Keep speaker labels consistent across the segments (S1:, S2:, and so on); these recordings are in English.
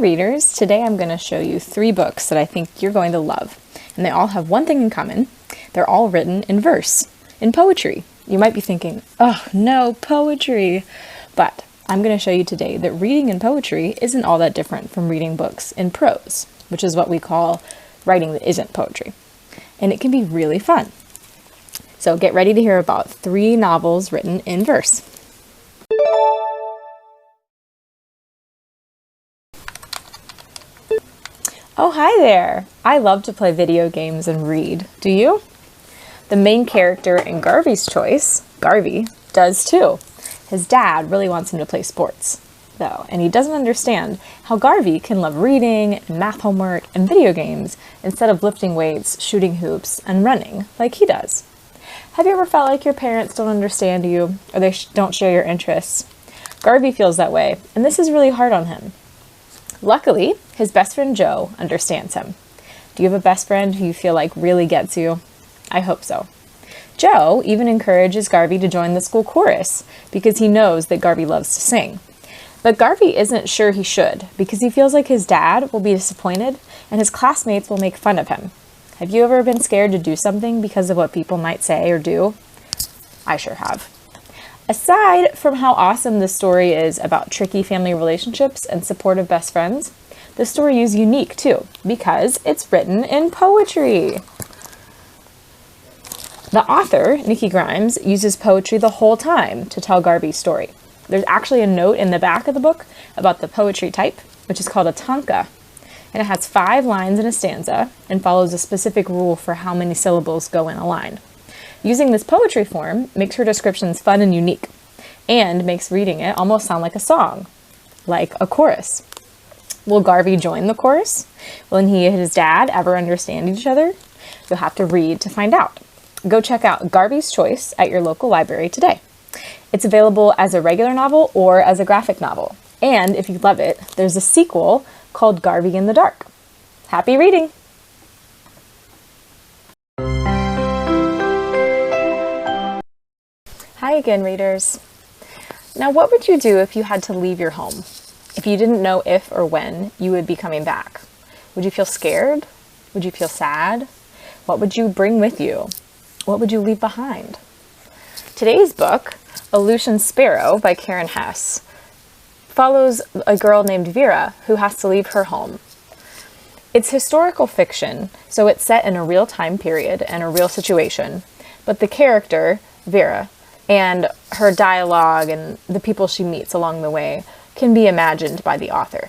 S1: readers, today I'm going to show you 3 books that I think you're going to love, and they all have one thing in common. They're all written in verse, in poetry. You might be thinking, oh no, poetry! But I'm going to show you today that reading in poetry isn't all that different from reading books in prose, which is what we call writing that isn't poetry. And it can be really fun. So get ready to hear about 3 novels written in verse. Oh, hi there! I love to play video games and read. Do you? The main character in Garvey's Choice, Garvey, does too. His dad really wants him to play sports, though, and he doesn't understand how Garvey can love reading, and math homework, and video games instead of lifting weights, shooting hoops, and running like he does. Have you ever felt like your parents don't understand you, or they don't share your interests? Garvey feels that way, and this is really hard on him. Luckily, his best friend Joe understands him. Do you have a best friend who you feel like really gets you? I hope so. Joe even encourages Garvey to join the school chorus because he knows that Garvey loves to sing. But Garvey isn't sure he should because he feels like his dad will be disappointed and his classmates will make fun of him. Have you ever been scared to do something because of what people might say or do? I sure have. Aside from how awesome this story is about tricky family relationships and supportive best friends, the story is unique too, because it's written in poetry. The author, Nikki Grimes, uses poetry the whole time to tell Garvey's story. There's actually a note in the back of the book about the poetry type, which is called a tanka, and it has 5 lines in a stanza and follows a specific rule for how many syllables go in a line. Using this poetry form makes her descriptions fun and unique, and makes reading it almost sound like a song, like a chorus. Will Garvey join the chorus? Will he and his dad ever understand each other? You'll have to read to find out. Go check out Garvey's Choice at your local library today. It's available as a regular novel or as a graphic novel. And if you love it, there's a sequel called Garvey in the Dark. Happy reading! Hi again, readers. Now, what would you do if you had to leave your home? If you didn't know if or when you would be coming back? Would you feel scared? Would you feel sad? What would you bring with you? What would you leave behind? Today's book, Aleutian Sparrow by Karen Hess, follows a girl named Vera who has to leave her home. It's historical fiction, so it's set in a real time period and a real situation, but the character, Vera, and her dialogue and the people she meets along the way can be imagined by the author.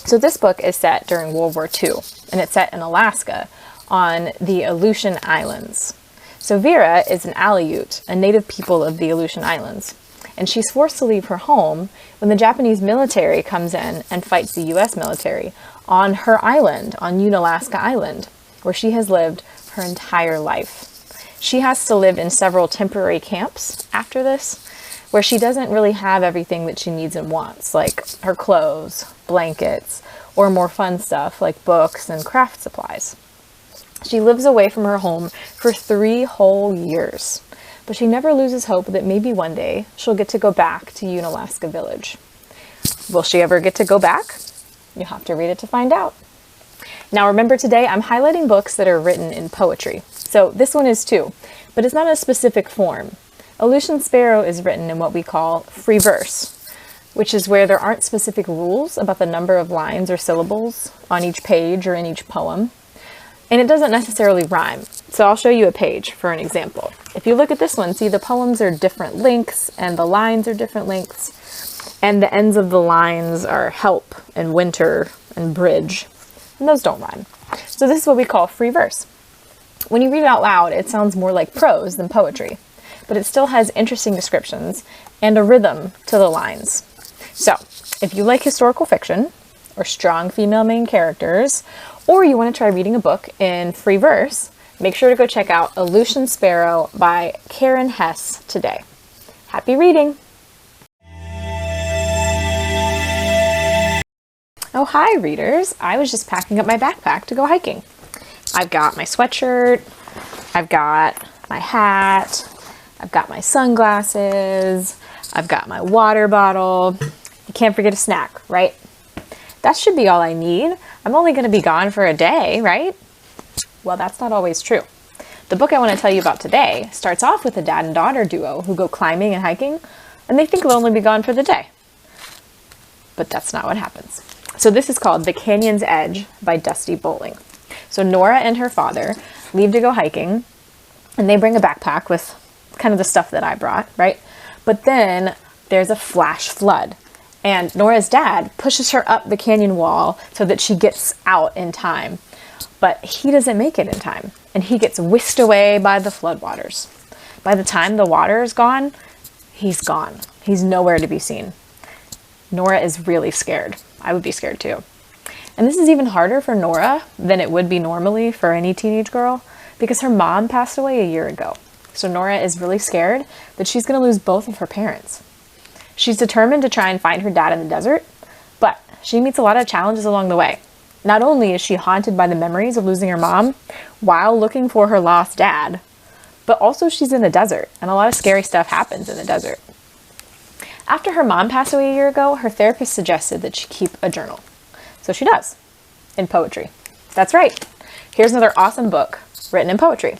S1: So this book is set during World War II, and it's set in Alaska on the Aleutian Islands. So Vera is an Aleut, a native people of the Aleutian Islands, and she's forced to leave her home when the Japanese military comes in and fights the US military on her island, on Unalaska Island, where she has lived her entire life. She has to live in several temporary camps after this, where she doesn't really have everything that she needs and wants, like her clothes, blankets, or more fun stuff like books and craft supplies. She lives away from her home for 3 whole years, but she never loses hope that maybe one day she'll get to go back to Unalaska Village. Will she ever get to go back? You'll have to read it to find out. Now remember, today I'm highlighting books that are written in poetry. So this one is too, but it's not a specific form. Aleutian Sparrow is written in what we call free verse, which is where there aren't specific rules about the number of lines or syllables on each page or in each poem. And it doesn't necessarily rhyme. So I'll show you a page for an example. If you look at this one, see the poems are different lengths and the lines are different lengths. And the ends of the lines are help and winter and bridge. And those don't rhyme. So this is what we call free verse. When you read it out loud, it sounds more like prose than poetry, but it still has interesting descriptions and a rhythm to the lines. So if you like historical fiction or strong female main characters, or you want to try reading a book in free verse, make sure to go check out Aleutian Sparrow by Karen Hess today. Happy reading! Oh, hi readers! I was just packing up my backpack to go hiking. I've got my sweatshirt, I've got my hat, I've got my sunglasses, I've got my water bottle. You can't forget a snack, right? That should be all I need. I'm only going to be gone for a day, right? Well, that's not always true. The book I want to tell you about today starts off with a dad and daughter duo who go climbing and hiking, and they think they'll only be gone for the day. But that's not what happens. So this is called The Canyon's Edge by Dusty Bowling. So Nora and her father leave to go hiking, and they bring a backpack with kind of the stuff that I brought, right? But then there's a flash flood, and Nora's dad pushes her up the canyon wall so that she gets out in time. But he doesn't make it in time, and he gets whisked away by the floodwaters. By the time the water is gone, he's gone. He's nowhere to be seen. Nora is really scared. I would be scared too. And this is even harder for Nora than it would be normally for any teenage girl because her mom passed away a year ago. So Nora is really scared that she's going to lose both of her parents. She's determined to try and find her dad in the desert, but she meets a lot of challenges along the way. Not only is she haunted by the memories of losing her mom while looking for her lost dad, but also she's in the desert, and a lot of scary stuff happens in the desert. After her mom passed away a year ago, her therapist suggested that she keep a journal. So she does, in poetry. That's right. Here's another awesome book written in poetry.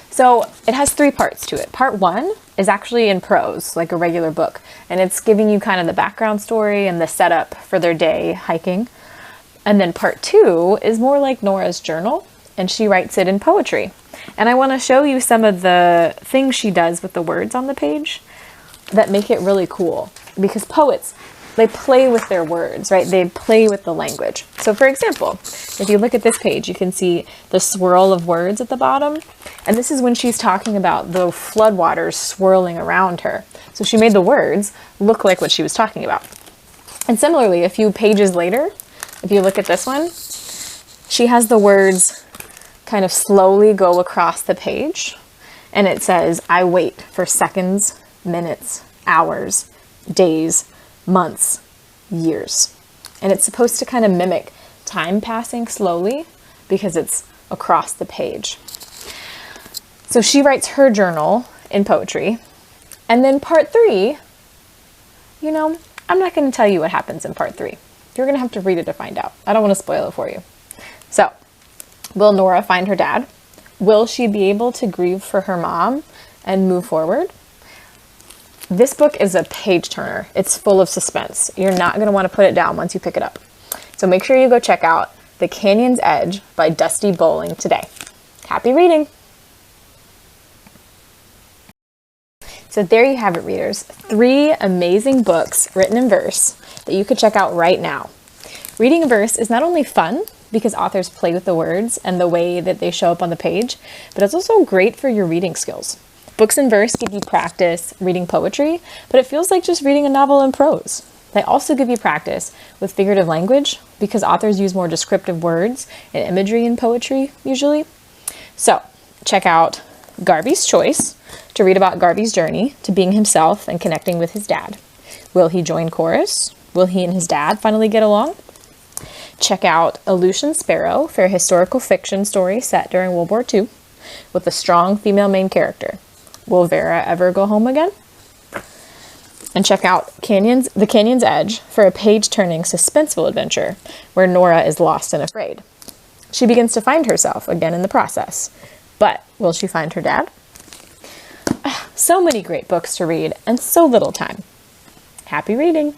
S1: So it has 3 parts to it. Part 1 is actually in prose, like a regular book, and it's giving you kind of the background story and the setup for their day hiking. And then part 2 is more like Nora's journal, and she writes it in poetry. And I want to show you some of the things she does with the words on the page that make it really cool. Because poets, they play with their words, right? They play with the language. So for example, if you look at this page, you can see the swirl of words at the bottom. And this is when she's talking about the floodwaters swirling around her. So she made the words look like what she was talking about. And similarly, a few pages later, if you look at this one, she has the words kind of slowly go across the page. And it says, I wait for seconds, minutes, hours, days, months, years. And it's supposed to kind of mimic time passing slowly because it's across the page. So she writes her journal in poetry. And then part 3, I'm not going to tell you what happens in part 3. You're going to have to read it to find out. I don't want to spoil it for you. So, will Nora find her dad? Will she be able to grieve for her mom and move forward? This book is a page turner. It's full of suspense. You're not going to want to put it down once you pick it up. So make sure you go check out The Canyon's Edge by Dusty Bowling today. Happy reading! So there you have it, readers. 3 amazing books written in verse that you could check out right now. Reading in verse is not only fun because authors play with the words and the way that they show up on the page, but it's also great for your reading skills. Books in verse give you practice reading poetry, but it feels like just reading a novel in prose. They also give you practice with figurative language because authors use more descriptive words and imagery in poetry usually. So check out Garvey's Choice to read about Garvey's journey to being himself and connecting with his dad. Will he join chorus? Will he and his dad finally get along? Check out Aleutian Sparrow for a historical fiction story set during World War II with a strong female main character. Will Vera ever go home again? And check out The Canyon's Edge for a page-turning suspenseful adventure where Nora is lost and afraid. She begins to find herself again in the process. But will she find her dad? So many great books to read and so little time. Happy reading!